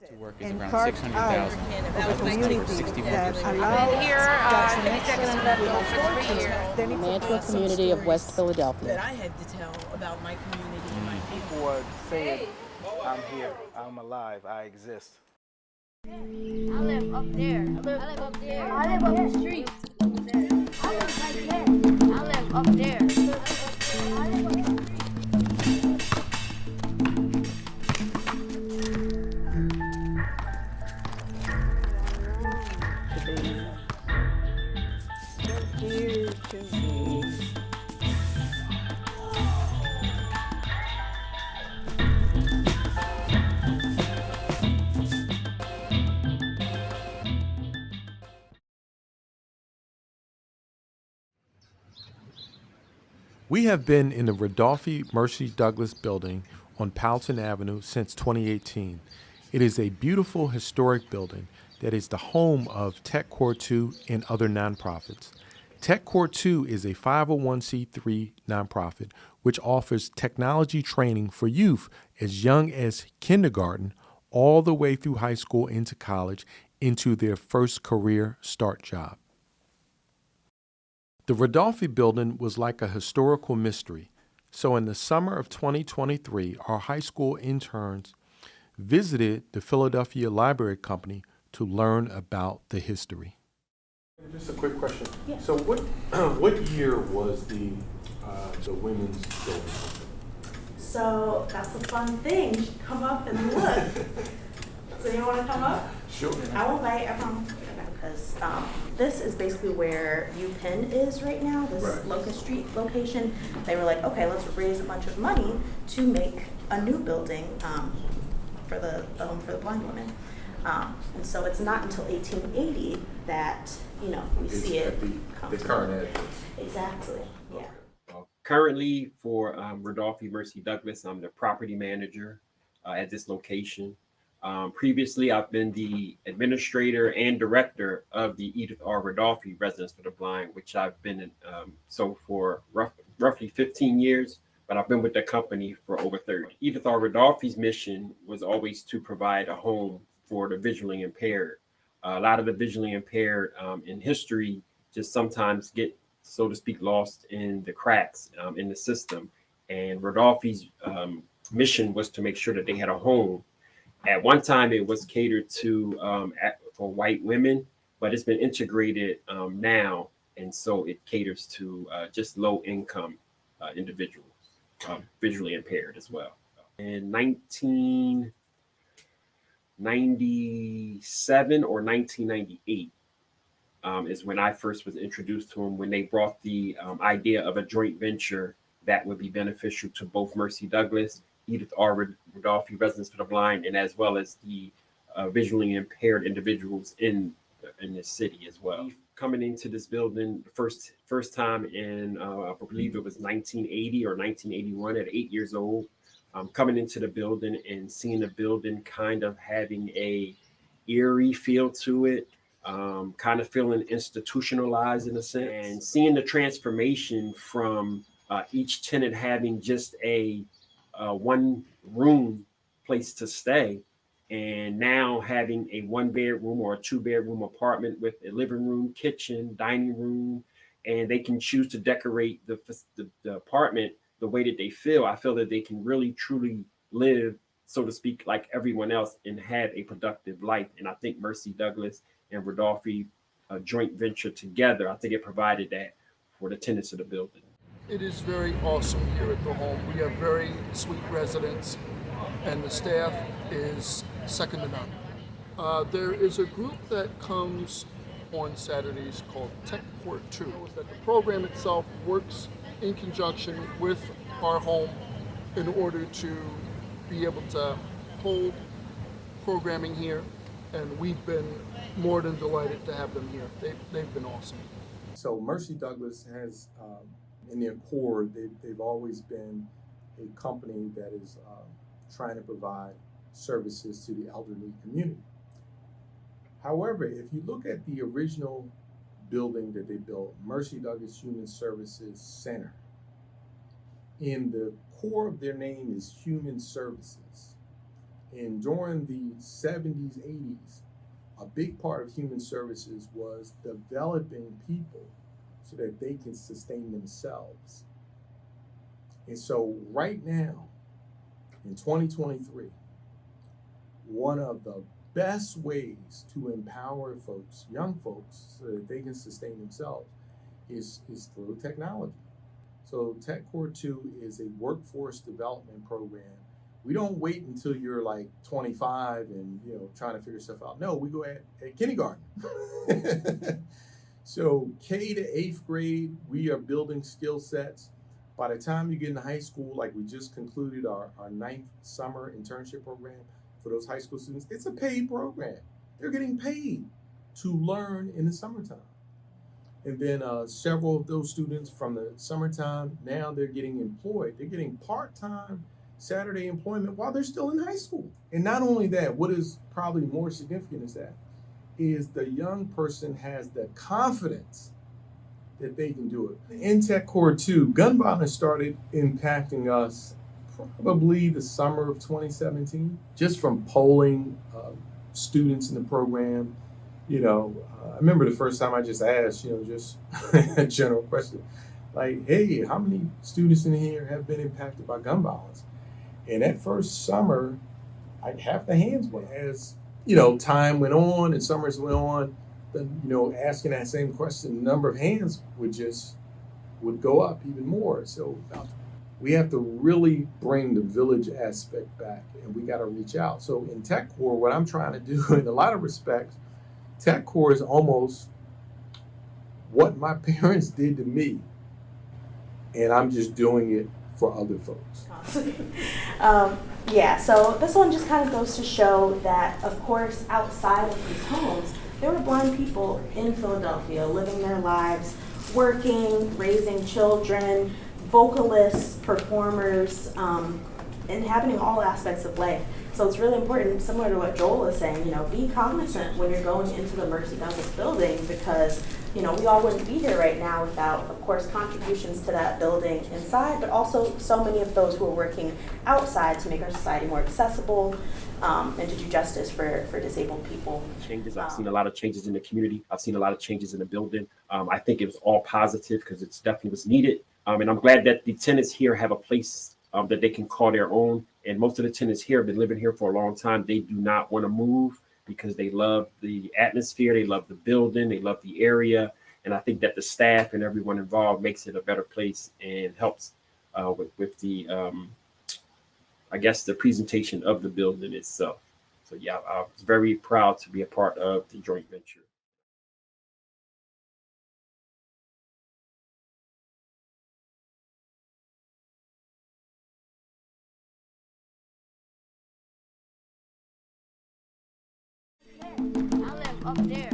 To work is and around carved 600,000. out of a community that allows Been here, Jackson the executive director for 3 years. then it's Mantua community of West Philadelphia. That I had to tell about my community and my people. People say I'm here, I'm alive, I exist. I live up there. I live up there. I live up the street. I live right there. I live up there. I live up the street. here to be. We have been in the Rudolphy Mercy Douglas building on Powelton Avenue since 2018. It is a beautiful historic building that is the home of TechCORE2 and other nonprofits. TechCORE2 is a 501c3 nonprofit which offers technology training for youth as young as kindergarten all the way through high school into college into their first career start job. The Rudolphy building was like a historical mystery. So in the summer of 2023, our high school interns visited the Philadelphia Library Company to learn about the history. Just a quick question. Yeah. So what year was the women's building? So that's the fun thing. You should come up and look. So you want to come up? Sure. I won't bite. I promise. Because this is basically where UPenn is right now, this Right. Locust Street location. They were like, okay, let's raise a bunch of money to make a new building for the home for the blind women. And so it's not until 1880 that, we see it. The current address. Exactly, yeah. Currently for Rudolphy Mercy Douglas, I'm the property manager at this location. Previously, I've been the administrator and director of the Edith R. Rudolphy Residence for the Blind, which I've been in for roughly 15 years, but I've been with the company for over 30. Edith R. Rudolphy's mission was always to provide a home for the visually impaired. A lot of the visually impaired in history just sometimes get, so to speak, lost in the cracks in the system. And Rudolphy's mission was to make sure that they had a home. At one time, it was catered to for white women, but it's been integrated now, and so it caters to just low-income individuals, visually impaired as well. In 1997 or 1998 is when I first was introduced to them, when they brought the idea of a joint venture that would be beneficial to both Mercy Douglas, Edith R. Rudolphy Residence for the Blind, and as well as the visually impaired individuals in this city as well. Coming into this building, the first time in, I believe it was 1980 or 1981 at 8 years old, coming into the building and seeing the building kind of having a eerie feel to it, kind of feeling institutionalized in a sense, and seeing the transformation from each tenant having just a one room place to stay, and now having a 1-bedroom or a 2-bedroom apartment with a living room, kitchen, dining room, and they can choose to decorate the apartment the way that they feel. I feel that they can really truly live, so to speak, like everyone else and have a productive life. And I think Mercy Douglas and Rudolphy joint venture together, I think it provided that for the tenants of the building. It is very awesome here at the home. We have very sweet residents, and the staff is second to none. There is a group that comes on Saturdays called TechCORE2. The program itself works in conjunction with our home in order to be able to hold programming here, and we've been more than delighted to have them here. They've been awesome. So Mercy Douglas has, in their core, they've always been a company that is trying to provide services to the elderly community. However, if you look at the original building that they built, Mercy Douglas Human Services Center, in the core of their name is human services. And during the 70s, 80s, a big part of human services was developing people so that they can sustain themselves. And so right now, in 2023, one of the best ways to empower folks, young folks, so that they can sustain themselves is through technology. So TechCORE2 is a workforce development program. We don't wait until you're like 25 and trying to figure stuff out. No, we go at kindergarten. So K to 8th grade, we are building skill sets. By the time you get into high school, like we just concluded our 9th summer internship program for those high school students, it's a paid program. They're getting paid to learn in the summertime. And then several of those students from the summertime, now they're getting employed. They're getting part-time Saturday employment while they're still in high school. And not only that, what is probably more significant is the young person has the confidence that they can do it. In TechCORE2, gun violence started impacting us probably the summer of 2017, just from polling students in the program. I remember the first time I just asked, just a general question, like, hey, how many students in here have been impacted by gun violence? And that first summer, like half the hands went. As time went on and summers went on, then asking that same question, the number of hands would go up even more. So we have to really bring the village aspect back, and we got to reach out. So in TechCORE, what I'm trying to do, in a lot of respects, TechCORE is almost what my parents did to me, and I'm just doing it for other folks. Yeah, so this one just kind of goes to show that, of course, outside of these homes, there were blind people in Philadelphia living their lives, working, raising children, vocalists, performers, inhabiting all aspects of life. So it's really important, similar to what Joel was saying, be cognizant when you're going into the Mercy Douglas building, because we all wouldn't be here right now without, of course, contributions to that building inside, but also so many of those who are working outside to make our society more accessible and to do justice for disabled people. Changes. I've seen a lot of changes in the community. I've seen a lot of changes in the building. I think it was all positive because it's definitely was needed. And I'm glad that the tenants here have a place that they can call their own. And most of the tenants here have been living here for a long time. They do not want to move because they love the atmosphere, they love the building, they love the area. And I think that the staff and everyone involved makes it a better place and helps with the, I guess, the presentation of the building itself. So yeah, I was very proud to be a part of the joint venture. I live up there.